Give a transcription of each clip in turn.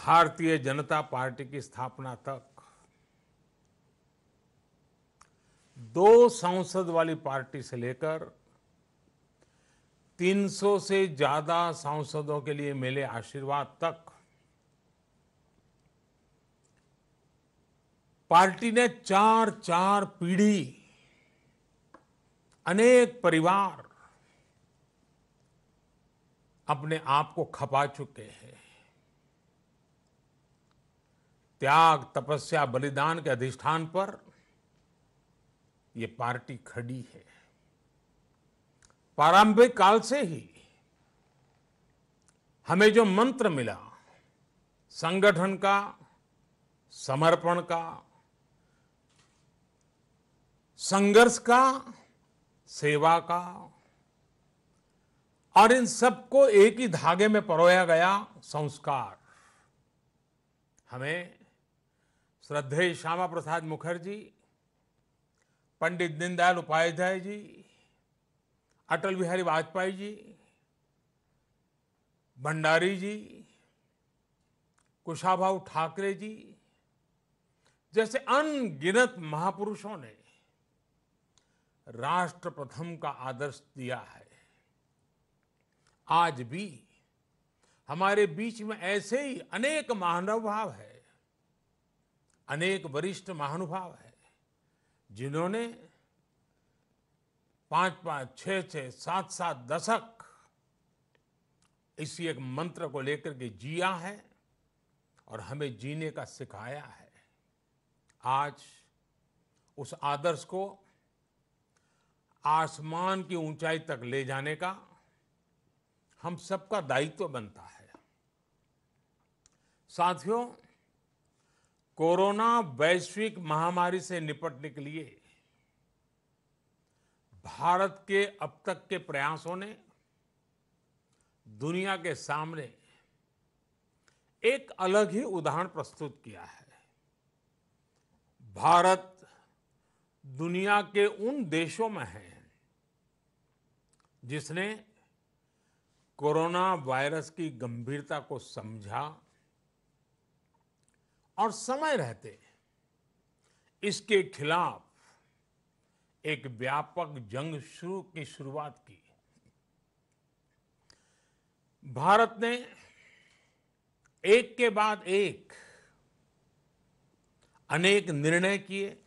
Bharatiya Janata party की स्थापना तक 2 संसद वाली पार्टी से लेकर 300 से ज्यादा सांसदों के लिए मिले आशीर्वाद तक पार्टी ने 4 पीढ़ी, अनेक परिवार अपने आप को खपा चुके हैं। त्याग, तपस्या, बलिदान के अधिष्ठान पर ये पार्टी खड़ी है। प्रारंभिक काल से ही हमें जो मंत्र मिला, संगठन का, समर्पण का, संघर्ष का, सेवा का, और इन सबको एक ही धागे में परोया गया संस्कार, हमें श्रद्धेय श्यामा प्रसाद मुखर्जी, पंडित दीनदयाल उपाध्याय जी, अटल बिहारी वाजपेयी जी, भंडारी जी, कुशाभाऊ ठाकरे जी जैसे अनगिनत महापुरुषों ने राष्ट्र प्रथम का आदर्श दिया है। आज भी हमारे बीच में ऐसे ही अनेक महानुभाव है, अनेक वरिष्ठ महानुभाव है, जिन्होंने 5-5, 6-6, 7-7 दशक इसी एक मंत्र को लेकर के जिया है और हमें जीने का सिखाया है। आज उस आदर्श को आसमान की ऊंचाई तक ले जाने का हम सबका दायित्व बनता है। साथियों, कोरोना वैश्विक महामारी से निपटने के लिए भारत के अब तक के प्रयासों ने दुनिया के सामने एक अलग ही उदाहरण प्रस्तुत किया है। भारत दुनिया के उन देशों में है जिसने कोरोना वायरस की गंभीरता को समझा और समय रहते इसके खिलाफ एक व्यापक जंग की शुरुआत की। भारत ने एक के बाद एक अनेक निर्णय किए,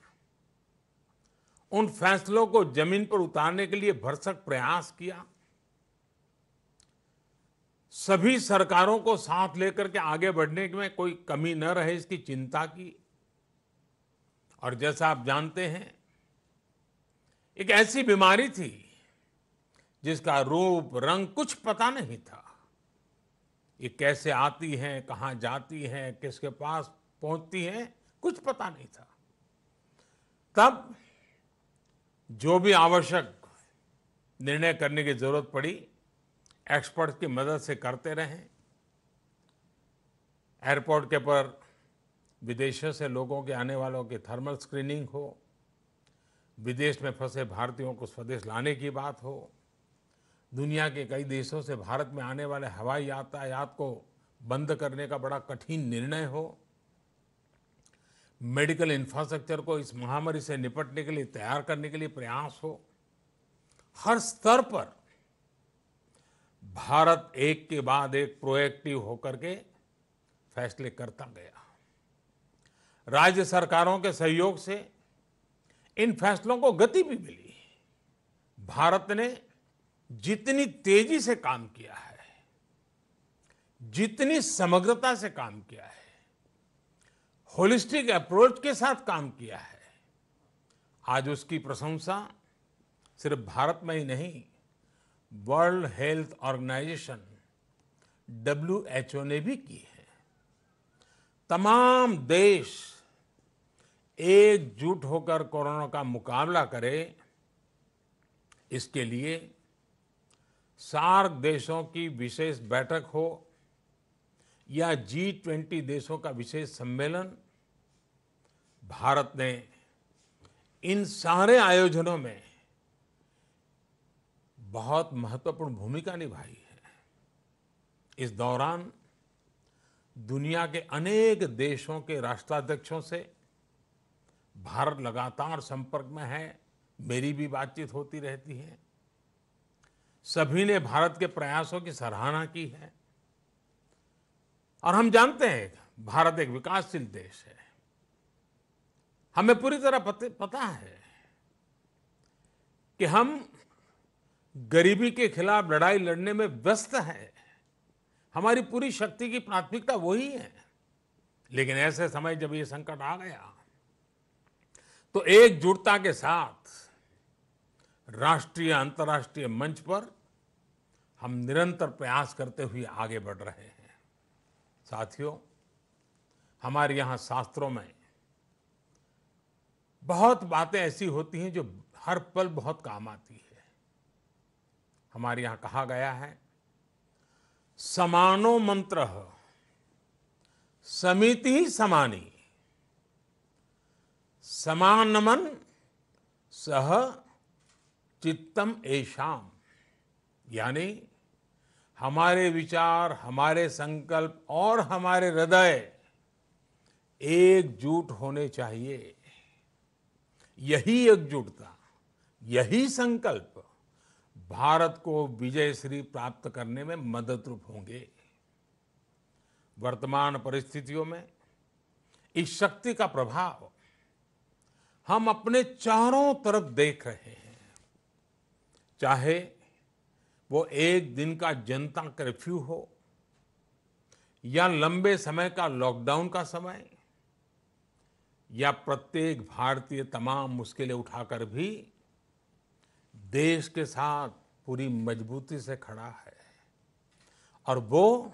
उन फैसलों को जमीन पर उतारने के लिए भरसक प्रयास किया, सभी सरकारों को साथ लेकर के आगे बढ़ने में कोई कमी न रहे इसकी चिंता की। और जैसा आप जानते हैं, एक ऐसी बीमारी थी जिसका रूप रंग कुछ पता नहीं था। ये कैसे आती है, कहां जाती है, किसके पास पहुंचती है, कुछ पता नहीं था। तब जो भी आवश्यक निर्णय करने की जरूरत पड़ी, एक्सपर्ट्स की मदद से करते रहे। एयरपोर्ट के पर विदेशों से लोगों के आने वालों की थर्मल स्क्रीनिंग हो, विदेश में फंसे भारतीयों को स्वदेश लाने की बात हो, दुनिया के कई देशों से भारत में आने वाले हवाई यातायात को बंद करने का बड़ा कठिन निर्णय हो, मेडिकल इंफ्रास्ट्रक्चर को इस महामारी से निपटने के लिए तैयार करने के लिए प्रयास हो, हर स्तर पर भारत एक के बाद एक प्रोएक्टिव होकर के फैसले करता गया। राज्य सरकारों के सहयोग से इन फैसलों को गति भी मिली। भारत ने जितनी तेजी से काम किया है, जितनी समग्रता से काम किया है, होलिस्टिक अप्रोच के साथ काम किया है, आज उसकी प्रशंसा सिर्फ भारत में ही नहीं, वर्ल्ड हेल्थ ऑर्गेनाइजेशन WHO ने भी की है। तमाम देश एकजुट होकर कोरोना का मुकाबला करें, इसके लिए सार्क देशों की विशेष बैठक हो या G20 देशों का विशेष सम्मेलन, भारत ने इन सारे आयोजनों में बहुत महत्वपूर्ण भूमिका निभाई है। इस दौरान दुनिया के अनेक देशों के राष्ट्राध्यक्षों से भारत लगातार संपर्क में है। मेरी भी बातचीत होती रहती है। सभी ने भारत के प्रयासों की सराहना की है और हम जानते हैं भारत एक विकासशील देश है। हमें पूरी तरह पता है कि हम गरीबी के खिलाफ लड़ाई लड़ने में व्यस्त हैं। हमारी पूरी शक्ति की प्राथमिकता वही है। लेकिन ऐसे समय जब ये संकट आ गया तो एकजुटता के साथ राष्ट्रीय अंतर्राष्ट्रीय मंच पर हम निरंतर प्रयास करते हुए आगे बढ़ रहे हैं। साथियों, हमारे यहाँ शास्त्रों में बहुत बातें ऐसी होती हैं जो हर पल बहुत काम आती है। हमारे यहाँ कहा गया है, समानो मंत्रः समिति समानी, समानमन सह चित्तम एषाम। यानी हमारे विचार, हमारे संकल्प और हमारे हृदय एकजुट होने चाहिए। यही एकजुटता, यही संकल्प भारत को विजयश्री प्राप्त करने में मददरूप होंगे। वर्तमान परिस्थितियों में इस शक्ति का प्रभाव हम अपने चारों तरफ देख रहे हैं। चाहे वो एक दिन का जनता कर्फ्यू हो या लंबे समय का लॉकडाउन का समय, या प्रत्येक भारतीय तमाम मुश्किलें उठाकर भी देश के साथ पूरी मजबूती से खड़ा है और वो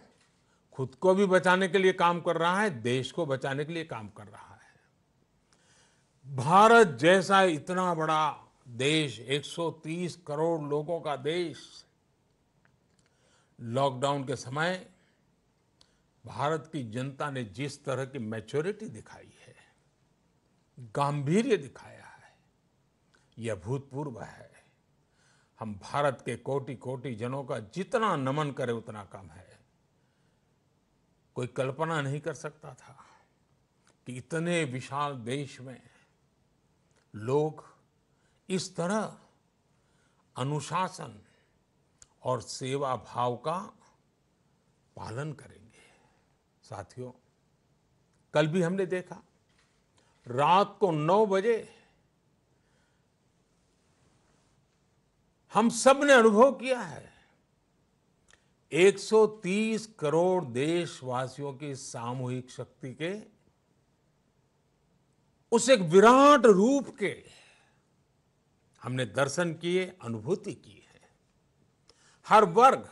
खुद को भी बचाने के लिए काम कर रहा है, देश को बचाने के लिए काम कर रहा है। भारत जैसा इतना बड़ा देश, 130 करोड़ लोगों का देश, लॉकडाउन के समय भारत की जनता ने जिस तरह की मैच्योरिटी दिखाई है, गांभीर्य दिखाया है, यह अभूतपूर्व है। हम भारत के कोटि कोटि जनों का जितना नमन करें उतना कम है। कोई कल्पना नहीं कर सकता था कि इतने विशाल देश में लोग इस तरह अनुशासन और सेवा भाव का पालन करेंगे। साथियों, कल भी हमने देखा, रात को 9 बजे हम सब ने अनुभव किया है 130 करोड़ देशवासियों की सामूहिक शक्ति के उस एक विराट रूप के हमने दर्शन किए, अनुभूति की है। हर वर्ग,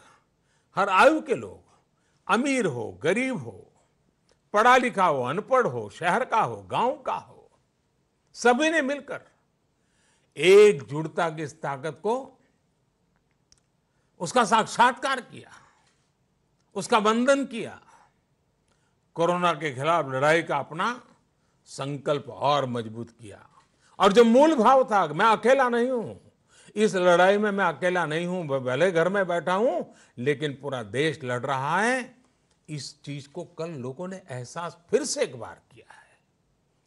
हर आयु के लोग, अमीर हो, गरीब हो, पढ़ा लिखा हो, अनपढ़ हो, शहर का हो, गांव का हो, सभी ने मिलकर एकजुटता की इस ताकत को, उसका साक्षात्कार किया, उसका वंदन किया। कोरोना के खिलाफ लड़ाई का अपना संकल्प और मजबूत किया। और जो मूल भाव था, मैं अकेला नहीं हूं इस लड़ाई में, मैं अकेला नहीं हूं, भले घर में बैठा हूं लेकिन पूरा देश लड़ रहा है, इस चीज को कल लोगों ने एहसास फिर से एक बार किया है।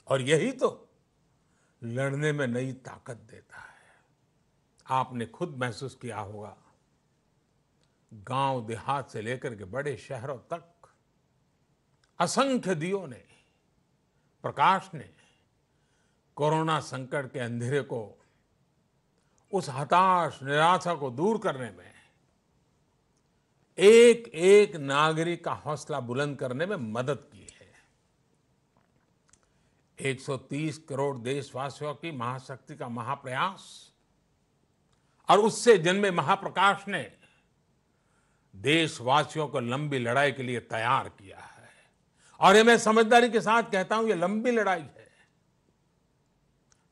और यही तो लड़ने में नई ताकत देता है। आपने खुद महसूस किया होगा, गांव देहात से लेकर के बड़े शहरों तक असंख्य दियों ने, प्रकाश ने कोरोना संकट के अंधेरे को, उस हताश निराशा को दूर करने में, एक एक नागरिक का हौसला बुलंद करने में मदद की है। 130 करोड़ देशवासियों की महाशक्ति का महाप्रयास और उससे जन्मे महाप्रकाश ने देशवासियों को लंबी लड़ाई के लिए तैयार किया है। और ये मैं समझदारी के साथ कहता हूं, ये लंबी लड़ाई है।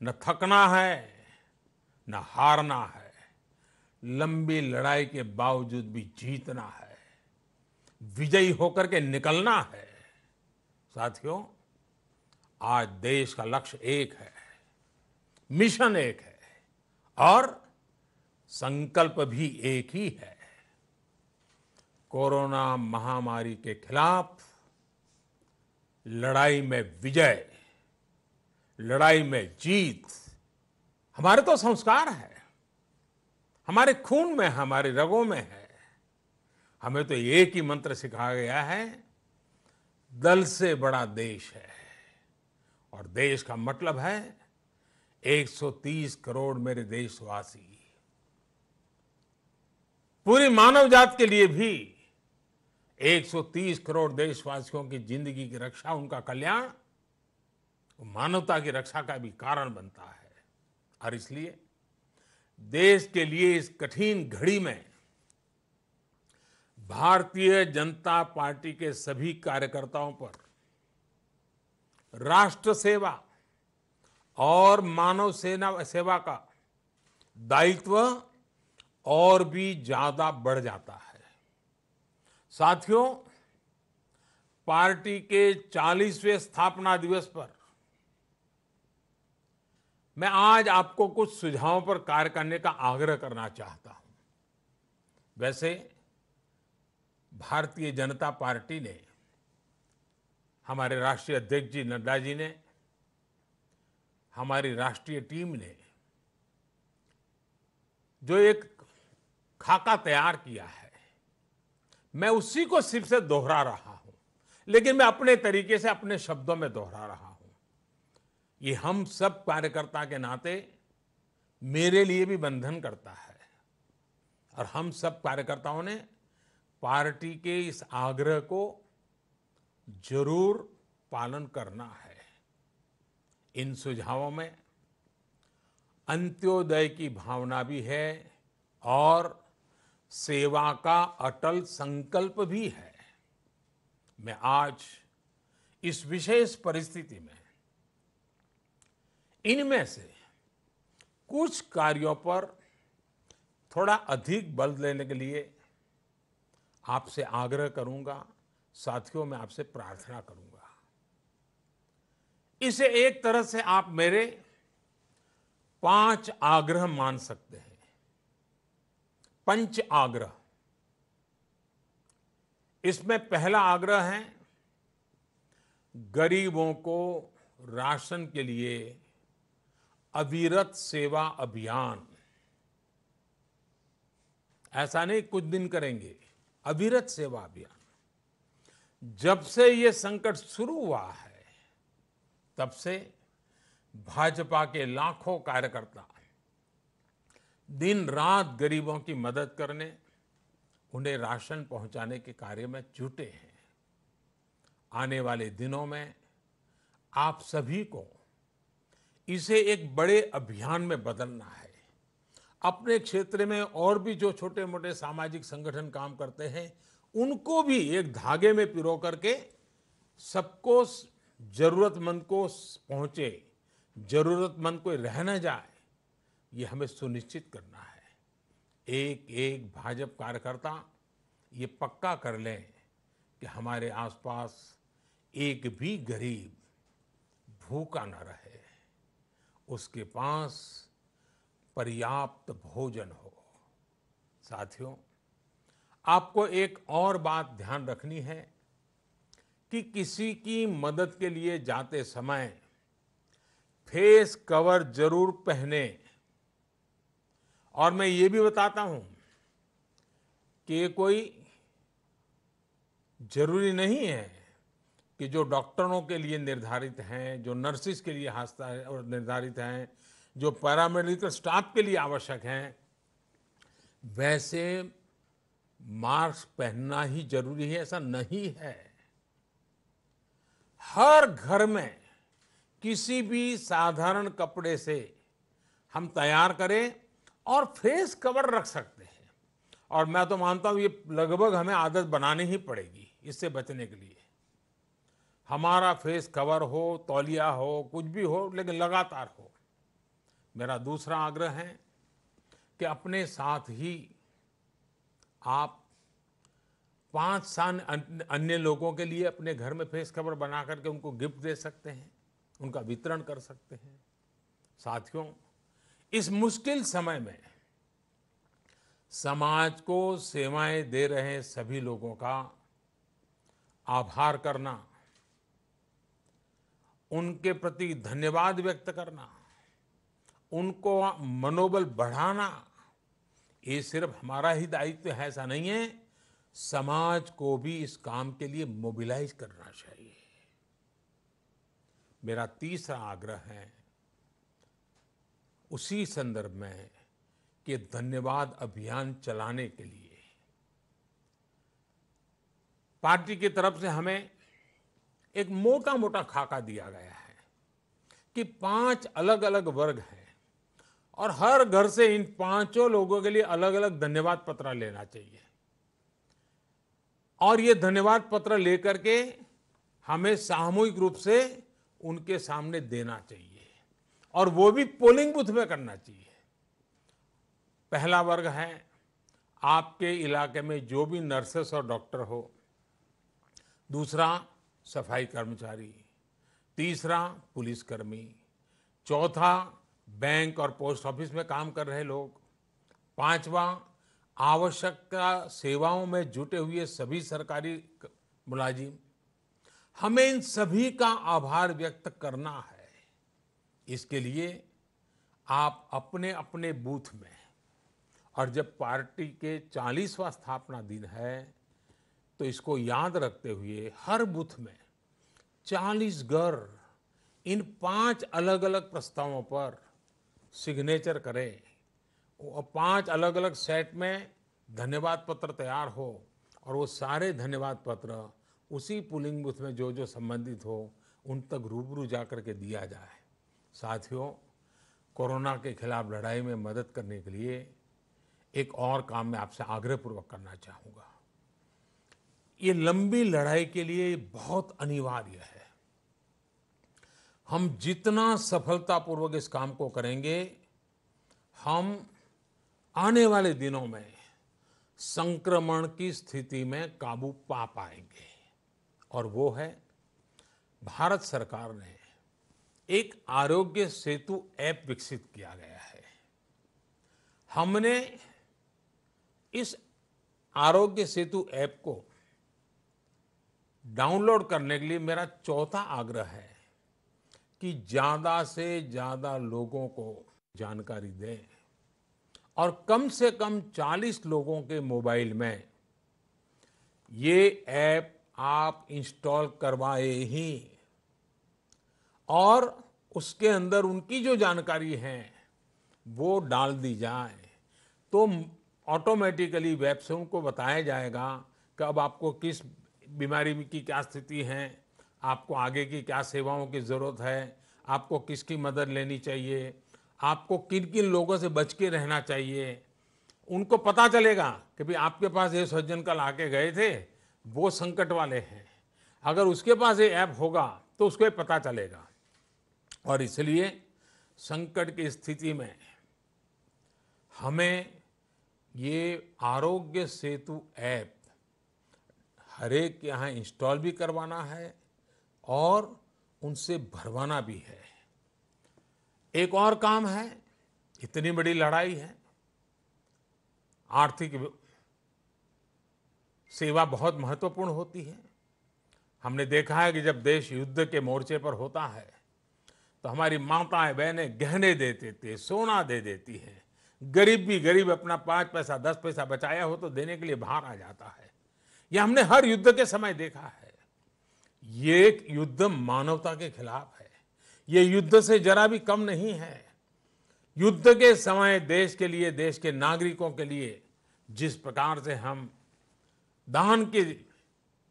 न थकना है, न हारना है। लंबी लड़ाई के बावजूद भी जीतना है, विजयी होकर के निकलना है। साथियों, आज देश का लक्ष्य एक है, मिशन एक है और संकल्प भी एक ही है। कोरोना महामारी के खिलाफ लड़ाई में विजय, लड़ाई में जीत हमारे तो संस्कार है, हमारे खून में, हमारे रगों में है। हमें तो एक ही मंत्र सिखाया गया है, दल से बड़ा देश है। और देश का मतलब है 130 करोड़ मेरे देशवासी। पूरी मानव जात के लिए भी 130 करोड़ देशवासियों की जिंदगी की रक्षा, उनका कल्याण मानवता की रक्षा का भी कारण बनता है। और इसलिए देश के लिए इस कठिन घड़ी में भारतीय जनता पार्टी के सभी कार्यकर्ताओं पर राष्ट्र सेवा और मानव सेवा का दायित्व और भी ज्यादा बढ़ जाता है। साथियों, पार्टी के 40वें स्थापना दिवस पर मैं आज आपको कुछ सुझावों पर कार्य करने का आग्रह करना चाहता हूं। वैसे भारतीय जनता पार्टी ने, हमारे राष्ट्रीय अध्यक्ष जी नड्डा जी ने, हमारी राष्ट्रीय टीम ने जो एक खाका तैयार किया है, मैं उसी को सिर्फ से दोहरा रहा हूं, लेकिन मैं अपने तरीके से, अपने शब्दों में दोहरा रहा हूं। ये हम सब कार्यकर्ता के नाते मेरे लिए भी बंधन करता है। और हम सब कार्यकर्ताओं ने पार्टी के इस आग्रह को जरूर पालन करना है। इन सुझावों में अंत्योदय की भावना भी है और सेवा का अटल संकल्प भी है। मैं आज इस विशेष परिस्थिति में इनमें से कुछ कार्यों पर थोड़ा अधिक बल देने के लिए आपसे आग्रह करूंगा। साथियों, मैं आपसे प्रार्थना करूंगा। इसे एक तरह से आप मेरे 5 आग्रह मान सकते हैं। पंच आग्रह। इसमें पहला आग्रह है गरीबों को राशन के लिए अविरत सेवा अभियान। ऐसा नहीं कुछ दिन करेंगे, अविरत सेवा अभियान। जब से ये संकट शुरू हुआ है, तब से भाजपा के लाखों कार्यकर्ता दिन रात गरीबों की मदद करने, उन्हें राशन पहुंचाने के कार्य में जुटे हैं। आने वाले दिनों में आप सभी को इसे एक बड़े अभियान में बदलना है। अपने क्षेत्र में और भी जो छोटे मोटे सामाजिक संगठन काम करते हैं, उनको भी एक धागे में पिरो करके सबको, जरूरतमंद को पहुंचे, जरूरतमंद कोई रह न जाए, ये हमें सुनिश्चित करना है। एक एक भाजपा कार्यकर्ता ये पक्का कर लें कि हमारे आसपास एक भी गरीब भूखा न रहे, उसके पास पर्याप्त भोजन हो। साथियों, आपको एक और बात ध्यान रखनी है कि किसी की मदद के लिए जाते समय फेस कवर जरूर पहने। और मैं ये भी बताता हूं कि कोई जरूरी नहीं है कि जो डॉक्टरों के लिए निर्धारित हैं, जो नर्सिस के लिए निर्धारित हैं, जो पैरामेडिकल स्टाफ के लिए आवश्यक हैं, वैसे मास्क पहनना ही जरूरी है, ऐसा नहीं है। हर घर में किसी भी साधारण कपड़े से हम तैयार करें और फेस कवर रख सकते हैं। और मैं तो मानता हूं ये लगभग हमें आदत बनानी ही पड़ेगी इससे बचने के लिए। हमारा फेस कवर हो, तौलिया हो, कुछ भी हो, लेकिन लगातार हो। मेरा दूसरा आग्रह है कि अपने साथ ही आप 5 अन्य लोगों के लिए अपने घर में फेस कवर बना करके उनको गिफ्ट दे सकते हैं, उनका वितरण कर सकते हैं। साथियों, इस मुश्किल समय में समाज को सेवाएं दे रहे सभी लोगों का आभार करना, उनके प्रति धन्यवाद व्यक्त करना, उनको मनोबल बढ़ाना, ये सिर्फ हमारा ही दायित्व है ऐसा नहीं है, समाज को भी इस काम के लिए मोबिलाइज करना चाहिए। मेरा तीसरा आग्रह है उसी संदर्भ में कि धन्यवाद अभियान चलाने के लिए पार्टी की तरफ से हमें एक मोटा मोटा खाका दिया गया है कि 5 अलग अलग वर्ग हैं और हर घर से इन 5 लोगों के लिए अलग अलग धन्यवाद पत्र लेना चाहिए और ये धन्यवाद पत्र लेकर के हमें सामूहिक रूप से उनके सामने देना चाहिए और वो भी पोलिंग बूथ में करना चाहिए। पहला वर्ग है आपके इलाके में जो भी नर्सेस और डॉक्टर हो, दूसरा सफाई कर्मचारी, तीसरा पुलिसकर्मी, चौथा बैंक और पोस्ट ऑफिस में काम कर रहे लोग, पांचवा आवश्यक सेवाओं में जुटे हुए सभी सरकारी मुलाजिम। हमें इन सभी का आभार व्यक्त करना है। इसके लिए आप अपने अपने बूथ में, और जब पार्टी के 40वां स्थापना दिन है तो इसको याद रखते हुए हर बूथ में 40 घर इन 5 अलग अलग प्रस्तावों पर सिग्नेचर करें और 5 अलग अलग सेट में धन्यवाद पत्र तैयार हो और वो सारे धन्यवाद पत्र उसी पोलिंग बूथ में जो जो संबंधित हो उन तक रूबरू जाकर के दिया जाए। साथियों, कोरोना के खिलाफ लड़ाई में मदद करने के लिए एक और काम मैं आपसे आग्रहपूर्वक करना चाहूँगा। ये लंबी लड़ाई के लिए बहुत अनिवार्य है। हम जितना सफलतापूर्वक इस काम को करेंगे, हम आने वाले दिनों में संक्रमण की स्थिति में काबू पा पाएंगे। और वो है, भारत सरकार ने एक आरोग्य सेतु ऐप विकसित किया गया है। हमने इस आरोग्य सेतु ऐप को डाउनलोड करने के लिए मेरा चौथा आग्रह है कि ज्यादा से ज्यादा लोगों को जानकारी दें और कम से कम 40 लोगों के मोबाइल में ये ऐप आप इंस्टॉल करवाए ही और उसके अंदर उनकी जो जानकारी है वो डाल दी जाए तो ऑटोमेटिकली वेब से उनको बताया जाएगा कि अब आपको किस बीमारी की क्या स्थिति है, आपको आगे की क्या सेवाओं की ज़रूरत है, आपको किसकी मदद लेनी चाहिए, आपको किन किन लोगों से बच के रहना चाहिए। उनको पता चलेगा कि भाई आपके पास ये सज्जन कल आके गए थे, वो संकट वाले हैं। अगर उसके पास ये ऐप होगा तो उसको ये पता चलेगा। और इसलिए संकट की स्थिति में हमें ये आरोग्य सेतु ऐप हर एक के यहाँ इंस्टॉल भी करवाना है और उनसे भरवाना भी है। एक और काम है, इतनी बड़ी लड़ाई है, आर्थिक सेवा बहुत महत्वपूर्ण होती है। हमने देखा है कि जब देश युद्ध के मोर्चे पर होता है तो हमारी माताएं बहनें गहने दे देती है, सोना दे देती है। गरीब भी गरीब अपना 5 पैसा 10 पैसा बचाया हो तो देने के लिए बाहर आ जाता है। यह हमने हर युद्ध के समय देखा है। ये एक युद्ध मानवता के खिलाफ है। ये युद्ध से जरा भी कम नहीं है। युद्ध के समय देश के लिए, देश के नागरिकों के लिए जिस प्रकार से हम दान की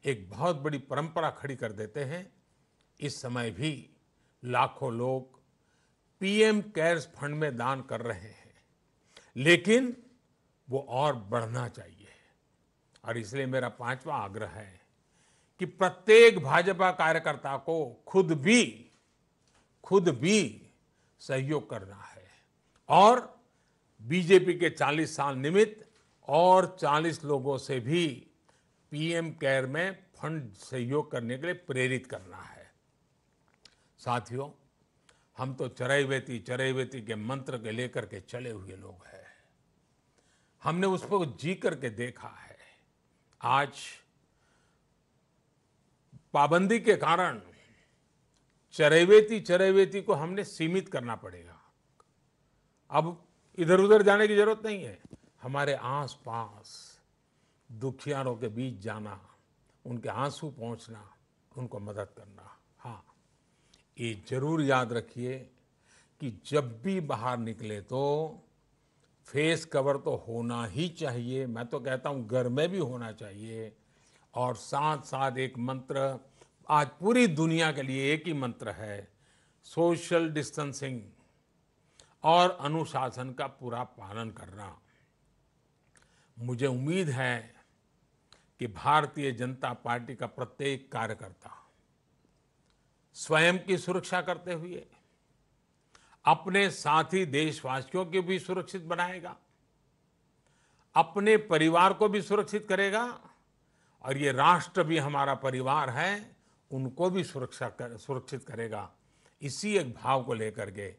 एक बहुत बड़ी परंपरा खड़ी कर देते हैं, इस समय भी लाखों लोग पीएम केयर्स फंड में दान कर रहे हैं, लेकिन वो और बढ़ना चाहिए। और इसलिए मेरा 5वां आग्रह है कि प्रत्येक भाजपा कार्यकर्ता को खुद भी सहयोग करना है और बीजेपी के 40 साल निमित्त और 40 लोगों से भी पीएम केयर में फंड सहयोग करने के लिए प्रेरित करना है। साथियों, हम तो चरैवेति के मंत्र के लेकर के चले हुए लोग हैं। हमने उस पर जी करके देखा है। आज पाबंदी के कारण चरैवेती को हमने सीमित करना पड़ेगा। अब इधर उधर जाने की जरूरत नहीं है। हमारे आसपास दुखियारों के बीच जाना, उनके आंसू पहुंचना, उनको मदद करना। हाँ, ये जरूर याद रखिए कि जब भी बाहर निकले तो फेस कवर तो होना ही चाहिए। मैं तो कहता हूं घर में भी होना चाहिए। और साथ साथ एक मंत्र आज पूरी दुनिया के लिए एक ही मंत्र है, सोशल डिस्टेंसिंग और अनुशासन का पूरा पालन करना। मुझे उम्मीद है कि भारतीय जनता पार्टी का प्रत्येक कार्यकर्ता स्वयं की सुरक्षा करते हुए अपने साथी देशवासियों को भी सुरक्षित बनाएगा, अपने परिवार को भी सुरक्षित करेगा, और ये राष्ट्र भी हमारा परिवार है, उनको भी सुरक्षित करेगा। इसी एक भाव को लेकर के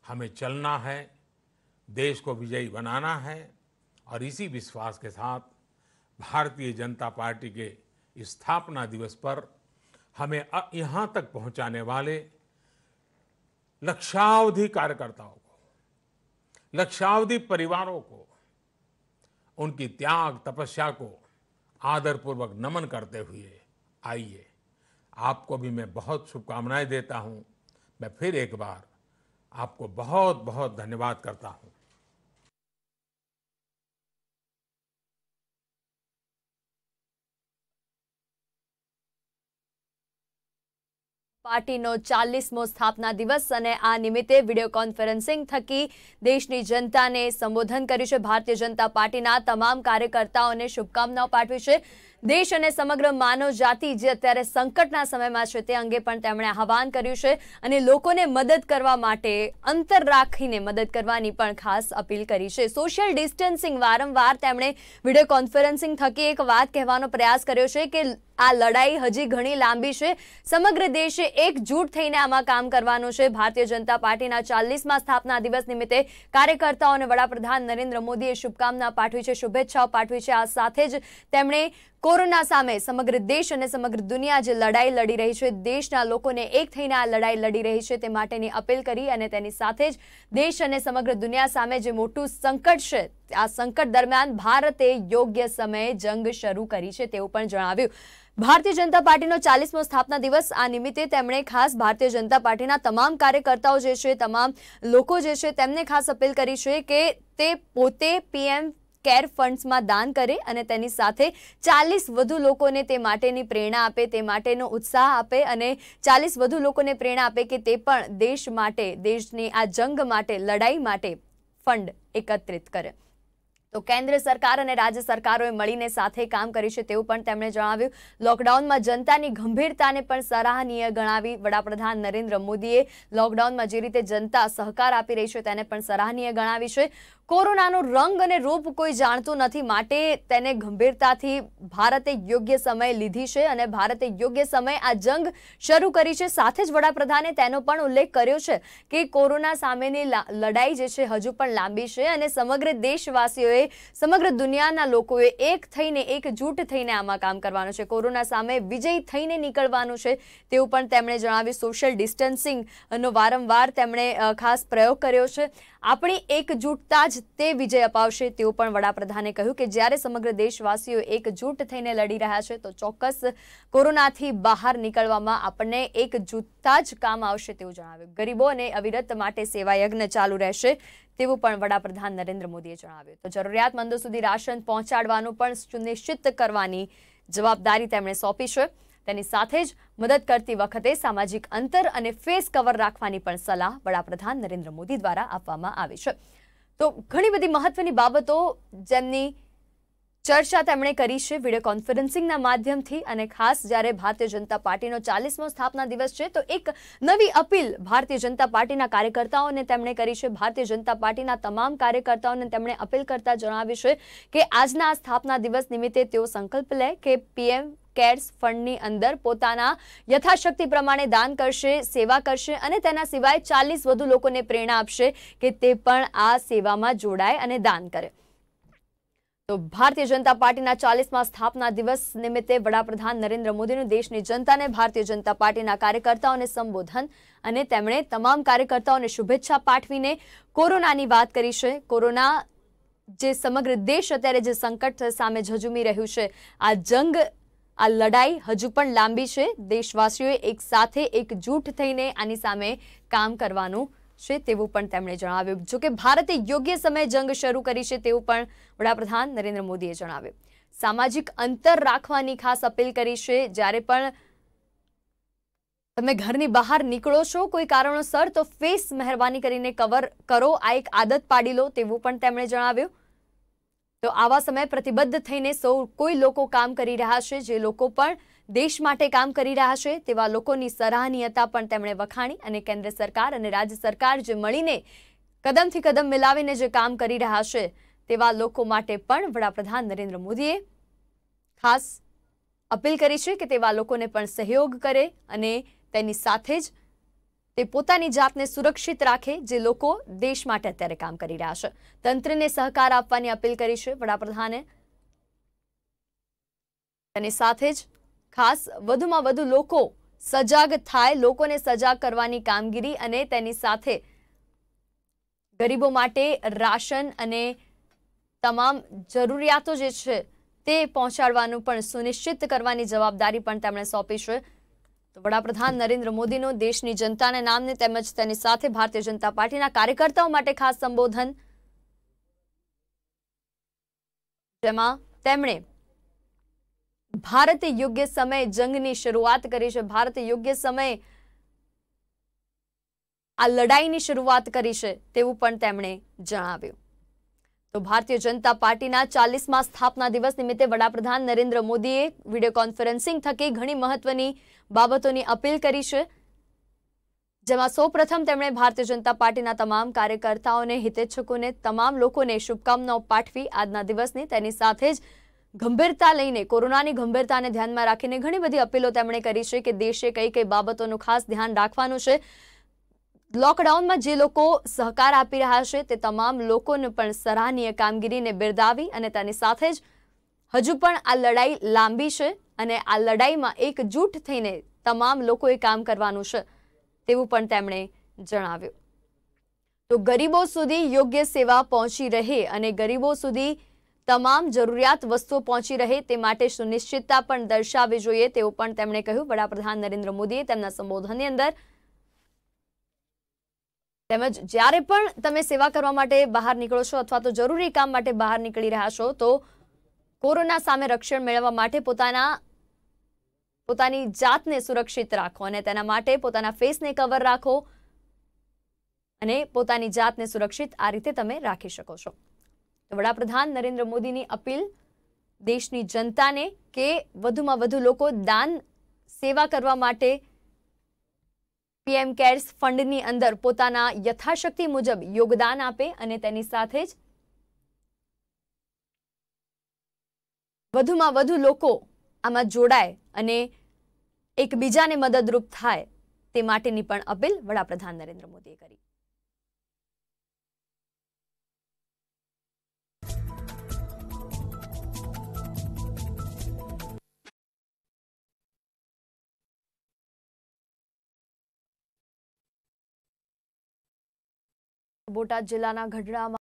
हमें चलना है, देश को विजयी बनाना है। और इसी विश्वास के साथ भारतीय जनता पार्टी के स्थापना दिवस पर हमें यहाँ तक पहुँचाने वाले लक्षावधि कार्यकर्ताओं को, लक्षावधि परिवारों को, उनकी त्याग तपस्या को आदरपूर्वक नमन करते हुए आइए, आपको भी मैं बहुत शुभकामनाएं देता हूं। मैं फिर एक बार आपको बहुत बहुत धन्यवाद करता हूं। પાર્ટીનો 40મો સ્થાપના દિવસ અને આ નિમિત્તે વિડીયો કોન્ફરન્સિંગ થકી દેશની જનતાને સંબોધન કર્યું છે। ભારતીય જનતા પાર્ટીના તમામ કાર્યકર્તાઓને શુભકામનાઓ પાઠવી છે। દેશ અને સમગ્ર માનવ જાતિ જે અત્યારે સંકટના સમયમાં છે તે અંગે પણ તેમણે આહવાન કર્યું છે અને લોકોને મદદ કરવા માટે અંતર રાખીને મદદ કરવાની પણ ખાસ અપીલ કરી છે। સોશિયલ ડિસ્ટન્સિંગ વારંવાર તેમણે વિડીયો કોન્ફરન્સિંગ થકી એક વાત કહેવાનો પ્રયાસ કર્યો છે કે આ લડાઈ હજી ઘણી લાંબી છે, સમગ્ર દેશે એકજૂટ થઈને આમાં કામ કરવાનું છે। ભારતીય જનતા પાર્ટીના 40મા સ્થાપના દિવસ નિમિત્તે કાર્યકર્તાઓને વડાપ્રધાન નરેન્દ્ર મોદીએ શુભકામના પાઠવી છે, શુભેચ્છાઓ પાઠવી છે। આ સાથે જ તેમણે કોરોના સામે સમગ્ર દેશ અને સમગ્ર દુનિયા જે લડાઈ લડી રહી છે, દેશના લોકોને એક થઈને આ લડાઈ લડી રહી છે તે માટેની અપીલ કરી અને તેની સાથે જ દેશ અને સમગ્ર દુનિયા સામે જે મોટું સંકટ છે, આ સંકટ દરમિયાન ભારતે યોગ્ય સમયે જંગ શરૂ કરી છે તેવું પણ જણાવ્યું। ભારતીય જનતા પાર્ટીનો 40મો સ્થાપના દિવસ આ નિમિત્તે તેમણે ખાસ ભારતીય જનતા પાર્ટીના તમામ કાર્યકર્તાઓ જે છે, તમામ લોકો જે છે તેમને ખાસ અપીલ કરી છે કે તે પોતે પીએમ કેર ફંડ્સમાં દાન કરે અને તેની સાથે 40 વધુ લોકોને તે માટેની પ્રેરણા આપે, તે માટેનો ઉત્સાહ આપે અને 40 વધુ લોકોને પ્રેરણા આપે કે તે પણ દેશ માટે, દેશની આ જંગ માટે, લડાઈ માટે ફંડ એકત્રિત કરે। તો કેન્દ્ર સરકાર અને રાજ્ય સરકારોએ મળીને સાથે કામ કર્યું છે તેવું પણ તેમણે જણાવ્યું। લોકડાઉનમાં જનતાની ગંભીરતાને પણ સરાહનીય ગણાવી વડાપ્રધાન નરેન્દ્ર મોદીએ લોકડાઉનમાં જે રીતે જનતા સહકાર આપી રહી છે તેને પણ સરાહનીય ગણાવી છે। કોરોનાનો રંગ અને રૂપ કોઈ જાણતું નથી, માટે તેને ગંભીરતાથી ભારતે યોગ્ય સમય લીધી છે અને ભારતે યોગ્ય સમય આ જંગ શરૂ કરી છે। સાથે જ વડાપ્રધાને તેનો પણ ઉલ્લેખ કર્યો છે કે કોરોના સામેની લડાઈ જે છે હજુ પણ લાંબી છે અને સમગ્ર દેશવાસીઓએ, સમગ્ર દુનિયાના લોકોએ એક થઈને, એકજૂટ થઈને આમાં કામ કરવાનું છે, કોરોના સામે વિજય થઈને નીકળવાનું છે તેવું પણ તેમણે જણાવ્યું। સોશિયલ ડિસ્ટન્સિંગનો વારંવાર તેમણે ખાસ પ્રયોગ કર્યો છે। આપણી એકજૂટતા જ તે વિજય અપાવશે તેવું પણ વડાપ્રધાને કહ્યું કે જ્યારે સમગ્ર દેશવાસીઓ એકજૂટ થઈને લડી રહ્યા છે તો ચોક્કસ કોરોનાથી બહાર નીકળવામાં આપણને એકજૂટતા જ કામ આવશે તેવું જણાવ્યું। ગરીબોને અવિરત માટે સેવા યજ્ઞ ચાલુ રહેશે તેવું પણ વડાપ્રધાન નરેન્દ્ર મોદીએ જણાવ્યું। તો જરૂરિયાતમંદો સુધી રાશન પહોંચાડવાનું પણ સુનિશ્ચિત કરવાની જવાબદારી તેમણે સોંપી છે। તેની સાથે જ મદદ કરતી વખતે સામાજિક અંતર અને ફેસ કવર રાખવાની પણ સલાહ વડાપ્રધાન નરેન્દ્ર મોદી દ્વારા આપવામાં આવી છે। તો ઘણી બધી મહત્વની બાબતો જેમની ચર્ચા તેમણે કરી છે વિડીયો કોન્ફરન્સિંગના માધ્યમથી અને ખાસ જ્યારે ભારતીય જનતા પાર્ટીનો 40મો સ્થાપના દિવસ છે તો એક નવી અપીલ ભારતીય જનતા પાર્ટીના કાર્યકર્તાઓને તેમણે કરી છે। ભારતીય જનતા પાર્ટીના તમામ કાર્યકર્તાઓને તેમણે અપીલ કરતા જણાવ્યું છે કે આજના સ્થાપના દિવસ નિમિત્તે તેઓ સંકલ્પ લે કે પીએમ કેર્સ ફંડની અંદર પોતાના યથાશક્તિ પ્રમાણે દાન કરશે, સેવા કરશે અને તેના સિવાય 40 વધુ લોકોને પ્રેરણા આપશે કે તે પણ આ સેવામાં જોડાય અને દાન કરે। તો ભારતીય જનતા પાર્ટીના 40મા સ્થાપના દિવસ નિમિત્તે વડાપ્રધાન નરેન્દ્ર મોદીનું દેશની જનતાને ભારતીય જનતા પાર્ટીના કાર્યકર્તાઓને સંબોધન અને તેમણે તમામ કાર્યકર્તાઓને શુભેચ્છા પાઠવીને કોરોનાની વાત કરી છે। કોરોના જે સમગ્ર દેશ અત્યારે જે સંકટ સામે ઝઝૂમી રહ્યું છે, આ જંગ, આ લડાઈ હજુ પણ લાંબી છે। દેશવાસીઓએ એક સાથે એકજૂટ થઈને આની સામે કામ કરવાનું છે તેવું પણ તેમણે જણાવ્યું। જો કે ભારતે યોગ્ય સમયે જંગ શરૂ કરી છે તેવું પણ વડાપ્રધાન નરેન્દ્ર મોદીએ જણાવ્યું। સામાજિક અંતર રાખવાની ખાસ અપીલ કરી છે। જ્યારે પણ તમે ઘરની બહાર નીકળો છો કોઈ કારણોસર તો ફેસ મહેરબાની કરીને કવર કરો, આ એક આદત પાડી લો તેવું પણ તેમણે જણાવ્યું। તો આવા સમયે પ્રતિબદ્ધ થઈને સૌ કોઈ લોકો કામ કરી રહ્યા છે, જે લોકો પણ દેશ માટે કામ કરી રહ્યા છે તેવા લોકોની સરાહનીયતા પણ તેમણે વખાણી અને કેન્દ્ર સરકાર અને રાજ્ય સરકાર જે મળીને કદમથી કદમ મિલાવીને જે કામ કરી રહ્યા છે તેવા લોકો માટે પણ વડાપ્રધાન નરેન્દ્ર મોદીએ ખાસ અપીલ કરી છે કે તેવા લોકોને પણ સહયોગ કરે અને તેની સાથે જ તે પોતાની જાતને સુરક્ષિત રાખે, જે લોકો દેશ માટે અત્યારે કામ કરી રહ્યા છે। તંત્રને સહકાર આપવાની અપીલ કરી છે વડાપ્રધાને। તેની સાથે જ ખાસ વધુમાં વધુ લોકો સજાગ થાય, લોકોને સજાગ કરવાની કામગીરી અને તેની સાથે ગરીબો માટે રાશન અને તમામ જરૂરિયાતો જે છે તે પહોંચાડવાનું પણ સુનિશ્ચિત કરવાની જવાબદારી પણ તેમણે સોંપી છે। તો વડાપ્રધાન નરેન્દ્ર મોદીનો દેશની જનતાને નામને તેમજ તેની સાથે ભારતીય જનતા પાર્ટીના કાર્યકર્તાઓ માટે ખાસ સંબોધન, જેમાં તેમણે ભારતે યોગ્ય સમયે જંગની શરૂઆત કરી છે, ભારતે યોગ્ય સમયે આ લડાઈની શરૂઆત કરી છે તેવું પણ તેમણે જણાવ્યું। તો ભારતીય જનતા પાર્ટીના 40મા સ્થાપના દિવસ નિમિત્તે વડાપ્રધાન નરેન્દ્ર મોદીએ વિડીયો કોન્ફરન્સિંગ થકી ઘણી મહત્વની બાબતોની અપીલ કરી છે, જેમાં સૌપ્રથમ તેમણે ભારતીય જનતા પાર્ટીના તમામ કાર્યકર્તાઓને, હિતેચ્છકોને, તમામ લોકોને શુભકામનાઓ પાઠવી આજના દિવસની। તેની સાથે જ ગંભીરતા લઈને, કોરોનાની ગંભીરતાને ધ્યાનમાં રાખીને ઘણી બધી અપીલો તેમણે કરી છે કે દેશે કઈ કઈ બાબતોનું ખાસ ધ્યાન રાખવાનું છે। લોકડાઉનમાં જે લોકો સહકાર આપી રહ્યા છે તે તમામ લોકોને પણ સરાહનીય કામગીરીને બિરદાવી અને તેની સાથે જ હજુ પણ આ લડાઈ લાંબી છે અને આ લડાઈમાં એકજૂટ થઈને તમામ લોકોએ કામ કરવાનું છે તેવું પણ તેમણે જણાવ્યું। તો ગરીબો સુધી યોગ્ય સેવા પહોંચી રહે અને ગરીબો સુધી તમામ જરૂરિયાત વસ્તુઓ પહોંચી રહે તે માટે સુનિશ્ચિતતા પણ દર્શાવવી જોઈએ તેવું પણ તેમણે કહ્યું। વડાપ્રધાન નરેન્દ્ર મોદીએ તેમના સંબોધનની અંદર તેમજ જ્યારે પણ તમે સેવા કરવા માટે બહાર નીકળો છો અથવા તો જરૂરી કામ માટે બહાર નીકળી રહ્યા છો તો કોરોના સામે રક્ષણ મેળવવા માટે પોતાની જાતને સુરક્ષિત રાખો અને તેના માટે પોતાના ફેસને કવર રાખો અને પોતાની જાતને સુરક્ષિત આ રીતે તમે રાખી શકો છો। વડાપ્રધાન નરેન્દ્ર મોદીની અપીલ દેશની જનતાને કે વધુમાં વધુ લોકો દાન સેવા કરવા માટે પીએમ કેર્સ ફંડની અંદર પોતાના યથાશક્તિ મુજબ યોગદાન આપે અને તેની સાથે જ વધુમાં વધુ લોકો આમાં જોડાય અને એકબીજાને મદદરૂપ થાય તે માટેની પણ અપીલ વડાપ્રધાન નરેન્દ્ર મોદીએ કરી। બોટાદ જિલ્લાના ગઢડામાં